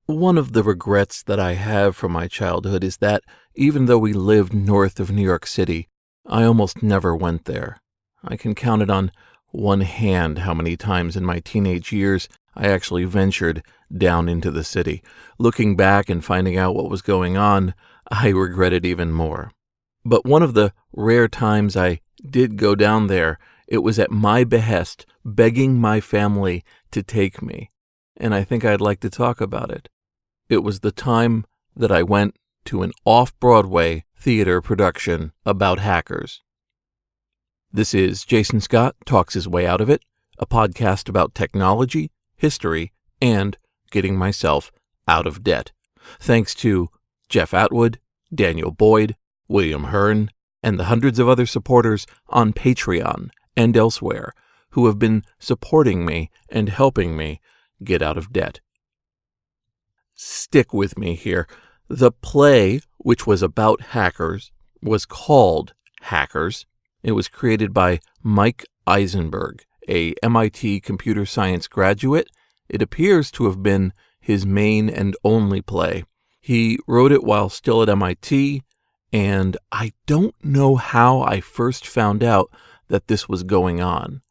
One of the regrets that I have from my childhood is that, even though we lived north of New York City, I almost never went there. I can count it on one hand how many times in my teenage years I actually ventured down into the city. Looking back and finding out what was going on, I regret it even more. But one of the rare times I did go down there, it was at my behest, begging my family to take me. And I think I'd like to talk about it. It was the time that I went to an off-Broadway theater production about hackers. This is Jason Scott Talks His Way Out of It, a podcast about technology, history, and getting myself out of debt. Thanks to Jeff Atwood, Daniel Boyd, William Hearn, and the hundreds of other supporters on Patreon and elsewhere who have been supporting me and helping me get out of debt. Stick with me here. The play, which was about hackers, was called Hackers. It was created by Mike Eisenberg, a MIT computer science graduate. It appears to have been his main and only play. He wrote it while still at MIT, and I don't know how I first found out that this was going on.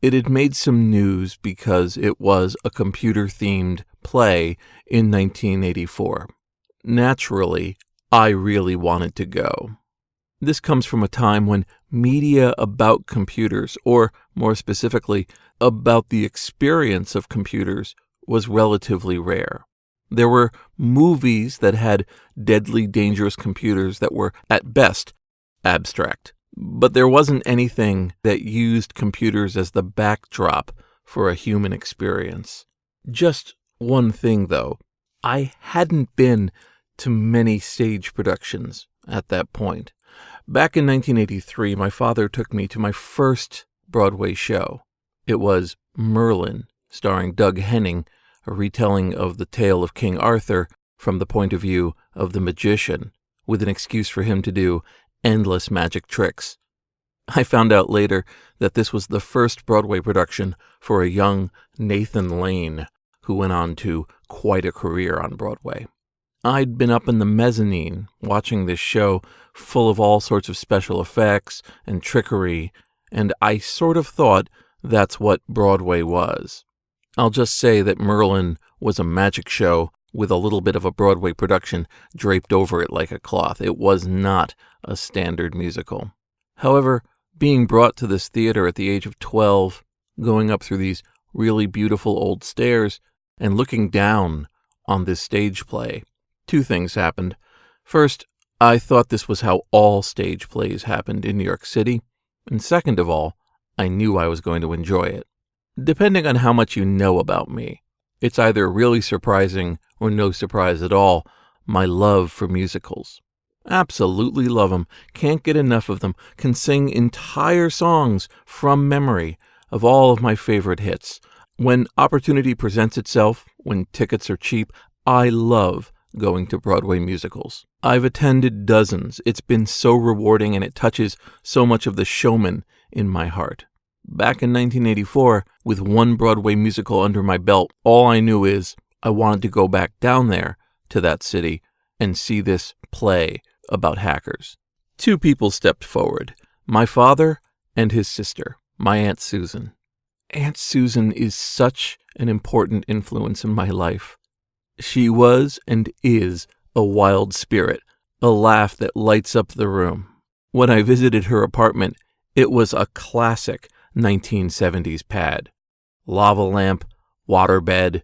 It had made some news because it was a computer-themed play in 1984. Naturally, I really wanted to go. This comes from a time when media about computers, or more specifically, about the experience of computers, was relatively rare. There were movies that had deadly dangerous computers that were, at best, abstract. But there wasn't anything that used computers as the backdrop for a human experience. Just one thing, though. I hadn't been to many stage productions at that point. Back in 1983, my father took me to my first Broadway show. It was Merlin, starring Doug Henning, a retelling of the tale of King Arthur from the point of view of the magician, with an excuse for him to do endless magic tricks. I found out later that this was the first Broadway production for a young Nathan Lane, who went on to quite a career on Broadway. I'd been up in the mezzanine watching this show full of all sorts of special effects and trickery, and I sort of thought that's what Broadway was. I'll just say that Merlin was a magic show with a little bit of a Broadway production draped over it like a cloth. It was not a standard musical. However, being brought to this theater at the age of 12, going up through these really beautiful old stairs, and looking down on this stage play, two things happened. First, I thought this was how all stage plays happened in New York City, and second of all, I knew I was going to enjoy it. Depending on how much you know about me, it's either really surprising or no surprise at all, my love for musicals. Absolutely love them, can't get enough of them, can sing entire songs from memory of all of my favorite hits. When opportunity presents itself, when tickets are cheap, I love going to Broadway musicals. I've attended dozens. It's been so rewarding and it touches so much of the showman in my heart. Back in 1984, with one Broadway musical under my belt, all I knew is I wanted to go back down there to that city and see this play about hackers. Two people stepped forward, my father and his sister, my Aunt Susan. Aunt Susan is such an important influence in my life. She was and is a wild spirit, a laugh that lights up the room. When I visited her apartment, it was a classic 1970s pad. Lava lamp, waterbed,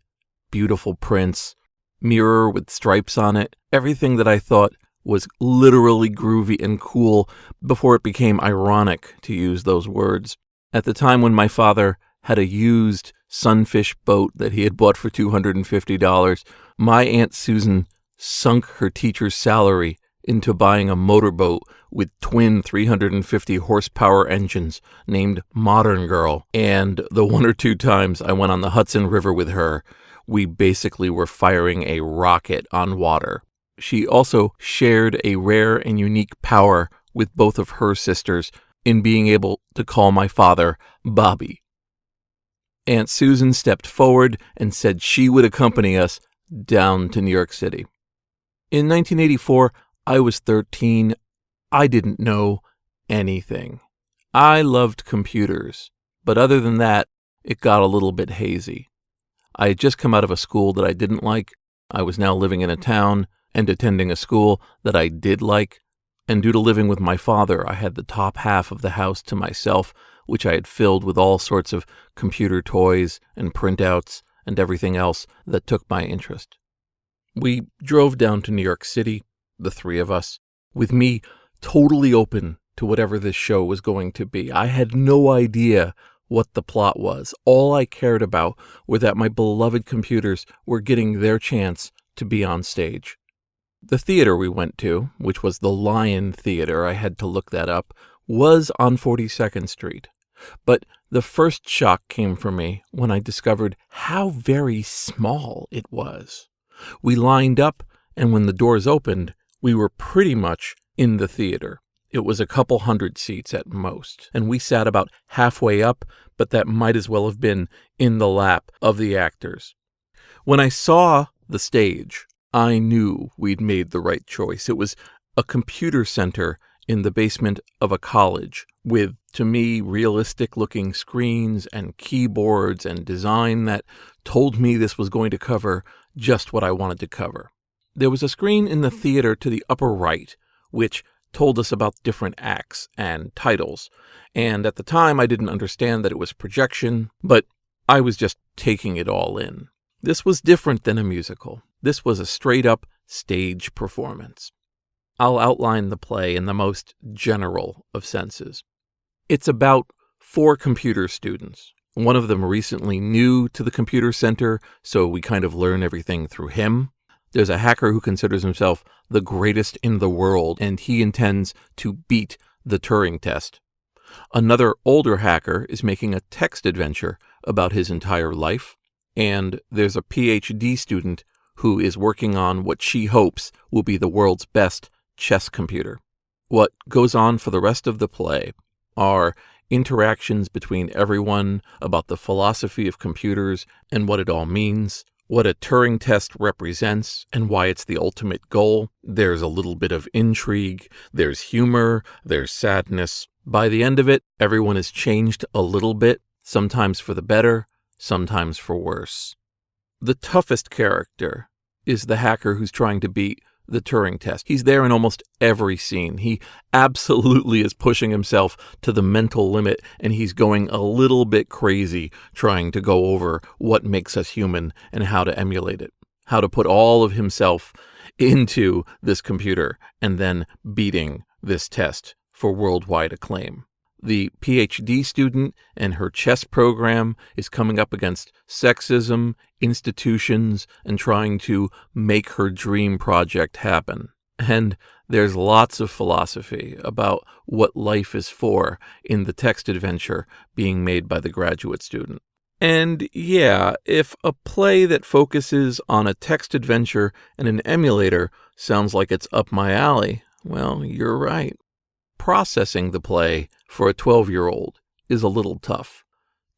beautiful prints, mirror with stripes on it, everything that I thought was literally groovy and cool before it became ironic to use those words. At the time when my father had a used sunfish boat that he had bought for $250, my Aunt Susan sunk her teacher's salary into buying a motorboat with twin 350 horsepower engines named Modern Girl, and the one or two times I went on the Hudson River with her, we basically were firing a rocket on water. She also shared a rare and unique power with both of her sisters in being able to call my father Bobby. Aunt Susan stepped forward and said she would accompany us down to New York City. In 1984, I was 13. I didn't know anything. I loved computers, but other than that, it got a little bit hazy. I had just come out of a school that I didn't like. I was now living in a town and attending a school that I did like. And due to living with my father, I had the top half of the house to myself, which I had filled with all sorts of computer toys and printouts and everything else that took my interest. We drove down to New York City, the three of us, with me totally open to whatever this show was going to be. I had no idea what the plot was. All I cared about were that my beloved computers were getting their chance to be on stage. The theater we went to, which was the Lion Theater, I had to look that up, was on 42nd Street. But the first shock came for me when I discovered how very small it was. We lined up, and when the doors opened, we were pretty much in the theater. It was a couple hundred seats at most, and we sat about halfway up, but that might as well have been in the lap of the actors. When I saw the stage, I knew we'd made the right choice. It was a computer center in the basement of a college with, to me, realistic-looking screens and keyboards and design that told me this was going to cover just what I wanted to cover. There was a screen in the theater to the upper right, which told us about different acts and titles, and at the time I didn't understand that it was projection, but I was just taking it all in. This was different than a musical. This was a straight-up stage performance. I'll outline the play in the most general of senses. It's about 4 computer students. One of them recently new to the computer center, so we kind of learn everything through him. There's a hacker who considers himself the greatest in the world, and he intends to beat the Turing test. Another older hacker is making a text adventure about his entire life, and there's a PhD student who is working on what she hopes will be the world's best chess computer. What goes on for the rest of the play are interactions between everyone about the philosophy of computers and what it all means, what a Turing test represents and why it's the ultimate goal. There's a little bit of intrigue, there's humor, there's sadness. By the end of it, everyone is changed a little bit, sometimes for the better, sometimes for worse. The toughest character is the hacker who's trying to beat the Turing test. He's there in almost every scene. He absolutely is pushing himself to the mental limit, and he's going a little bit crazy trying to go over what makes us human and how to emulate it, how to put all of himself into this computer and then beating this test for worldwide acclaim. The PhD student and her chess program is coming up against sexism, institutions, and trying to make her dream project happen. And there's lots of philosophy about what life is for in the text adventure being made by the graduate student. And yeah, if a play that focuses on a text adventure and an emulator sounds like it's up my alley, well, you're right. Processing the play for a 12-year-old is a little tough.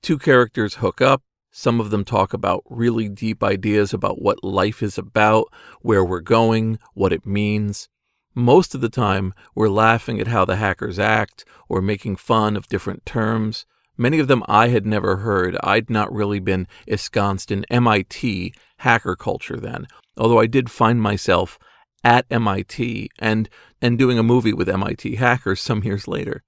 2 characters hook up. Some of them talk about really deep ideas about what life is about, where we're going, what it means. Most of the time, we're laughing at how the hackers act or making fun of different terms. Many of them I had never heard. I'd not really been ensconced in MIT hacker culture then, although I did find myself at MIT and doing a movie with MIT hackers some years later.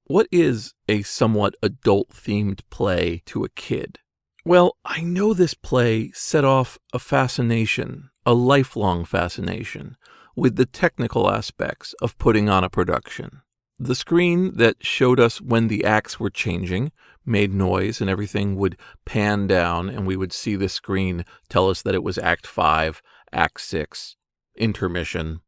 What is a somewhat adult-themed play to a kid? Well, I know this play set off a fascination, a lifelong fascination, with the technical aspects of putting on a production. The screen that showed us when the acts were changing made noise, and everything would pan down, and we would see the screen tell us that it was Act 5, Act 6, intermission.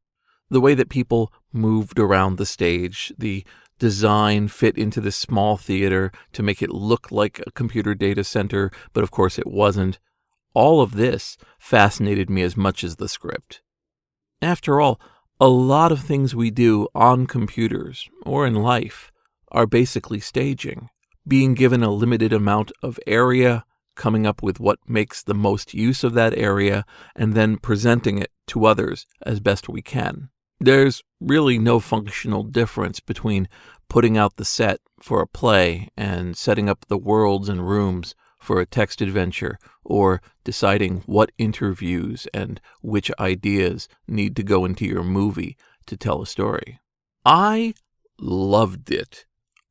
The way that people moved around the stage, the design fit into this small theater to make it look like a computer data center, but of course it wasn't. All of this fascinated me as much as the script. After all, a lot of things we do on computers or in life are basically staging, being given a limited amount of area, coming up with what makes the most use of that area, and then presenting it to others as best we can. There's really no functional difference between putting out the set for a play and setting up the worlds and rooms for a text adventure, or deciding what interviews and which ideas need to go into your movie to tell a story. I loved it.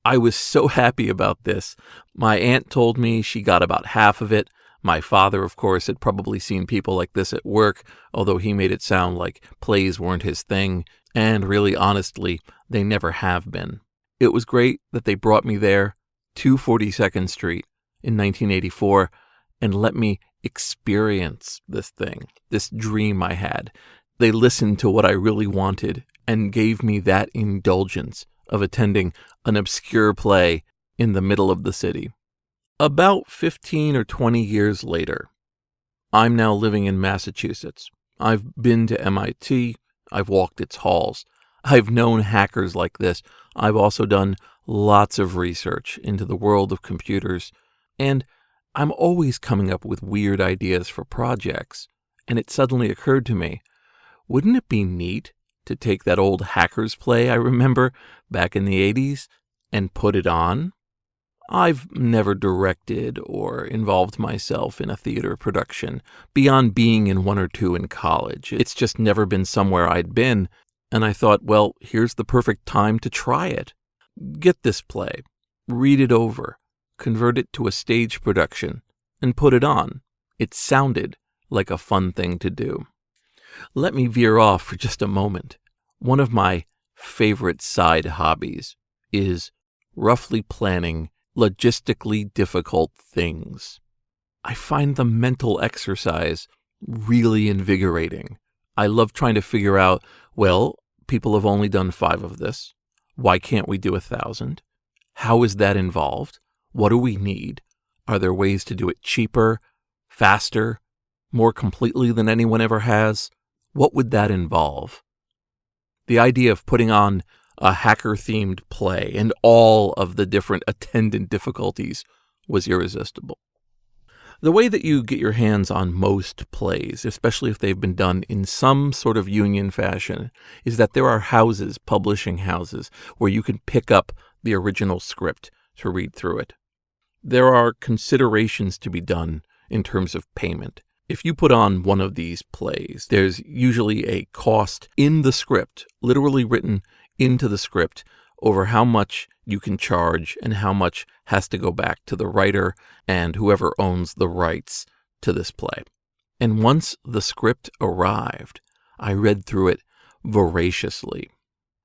I was so happy about this. My aunt told me she got about half of it. My father, of course, had probably seen people like this at work, although he made it sound like plays weren't his thing, and really, honestly, they never have been. It was great that they brought me there to 42nd Street in 1984 and let me experience this thing, this dream I had. They listened to what I really wanted and gave me that indulgence of attending an obscure play in the middle of the city. About 15 or 20 years later, I'm now living in Massachusetts. I've been to MIT. I've walked its halls. I've known hackers like this. I've also done lots of research into the world of computers, and I'm always coming up with weird ideas for projects. And it suddenly occurred to me, wouldn't it be neat to take that old hackers play I remember back in the 80s and put it on? I've never directed or involved myself in a theater production beyond being in one or two in college. It's just never been somewhere I'd been, and I thought, well, here's the perfect time to try it. Get this play, read it over, convert it to a stage production, and put it on. It sounded like a fun thing to do. Let me veer off for just a moment. One of my favorite side hobbies is roughly planning logistically difficult things. I find the mental exercise really invigorating. I love trying to figure out, well, people have only done 5 of this. Why can't we do 1,000? How is that involved? What do we need? Are there ways to do it cheaper, faster, more completely than anyone ever has? What would that involve? The idea of putting on a hacker-themed play and all of the different attendant difficulties was irresistible. The way that you get your hands on most plays, especially if they've been done in some sort of union fashion, is that there are houses, publishing houses, where you can pick up the original script to read through it. There are considerations to be done in terms of payment. If you put on one of these plays, there's usually a cost in the script, literally written into the script, over how much you can charge and how much has to go back to the writer and whoever owns the rights to this play. And once the script arrived, I read through it voraciously.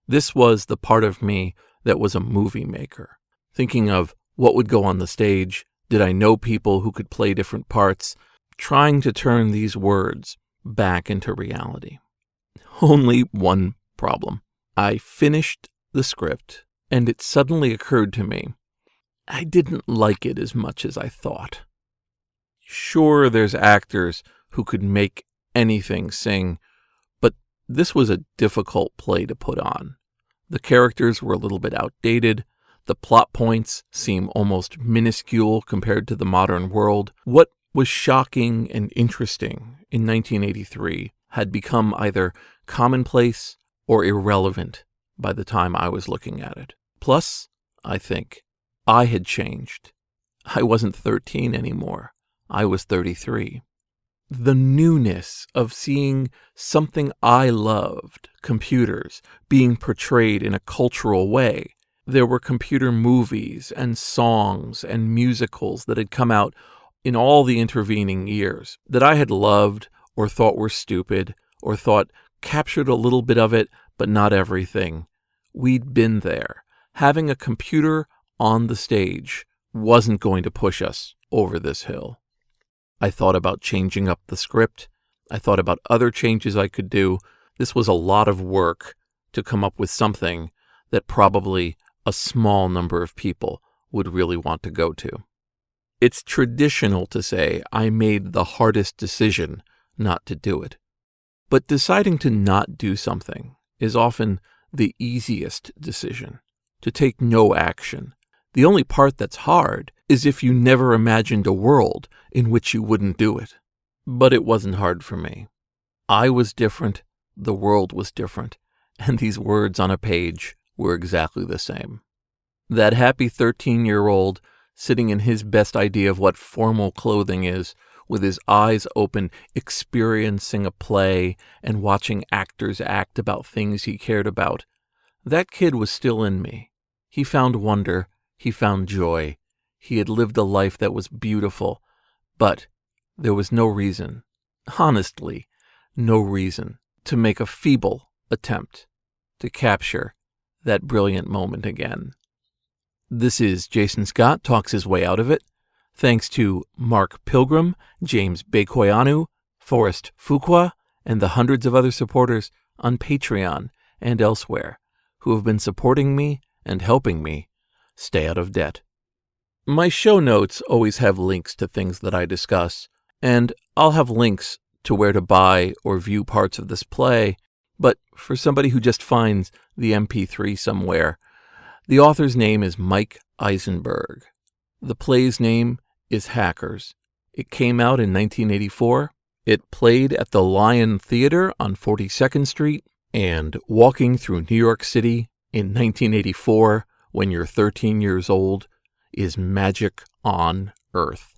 This was the part of me that was a movie maker, thinking of what would go on the stage, did I know people who could play different parts, trying to turn these words back into reality. Only one problem. I finished the script, and it suddenly occurred to me, I didn't like it as much as I thought. Sure, there's actors who could make anything sing, but this was a difficult play to put on. The characters were a little bit outdated. The plot points seem almost minuscule compared to the modern world. What was shocking and interesting in 1983 had become either commonplace or irrelevant by the time I was looking at it. Plus, I think, I had changed. I wasn't 13 anymore. I was 33. The newness of seeing something I loved, computers, being portrayed in a cultural way. There were computer movies and songs and musicals that had come out in all the intervening years that I had loved or thought were stupid or thought captured a little bit of it, but not everything. We'd been there. Having a computer on the stage wasn't going to push us over this hill. I thought about changing up the script. I thought about other changes I could do. This was a lot of work to come up with something that probably a small number of people would really want to go to. It's traditional to say I made the hardest decision not to do it. But deciding to not do something is often the easiest decision, to take no action. The only part that's hard as if you never imagined a world in which you wouldn't do it. But it wasn't hard for me. I was different, the world was different, and these words on a page were exactly the same. That happy 13-year-old sitting in his best idea of what formal clothing is, with his eyes open, experiencing a play and watching actors act about things he cared about. That kid was still in me. He found wonder. He found joy. He had lived a life that was beautiful. But there was no reason, honestly, no reason, to make a feeble attempt to capture that brilliant moment again. This is Jason Scott Talks His Way Out of It. Thanks to Mark Pilgrim, James Bekoyanu, Forrest Fuqua, and the hundreds of other supporters on Patreon and elsewhere who have been supporting me and helping me stay out of debt. My show notes always have links to things that I discuss, and I'll have links to where to buy or view parts of this play, but for somebody who just finds the MP3 somewhere, the author's name is Mike Eisenberg. The play's name is Hackers. It came out in 1984. It played at the Lion Theater on 42nd Street, and walking through New York City in 1984 when you're 13 years old is magic on Earth.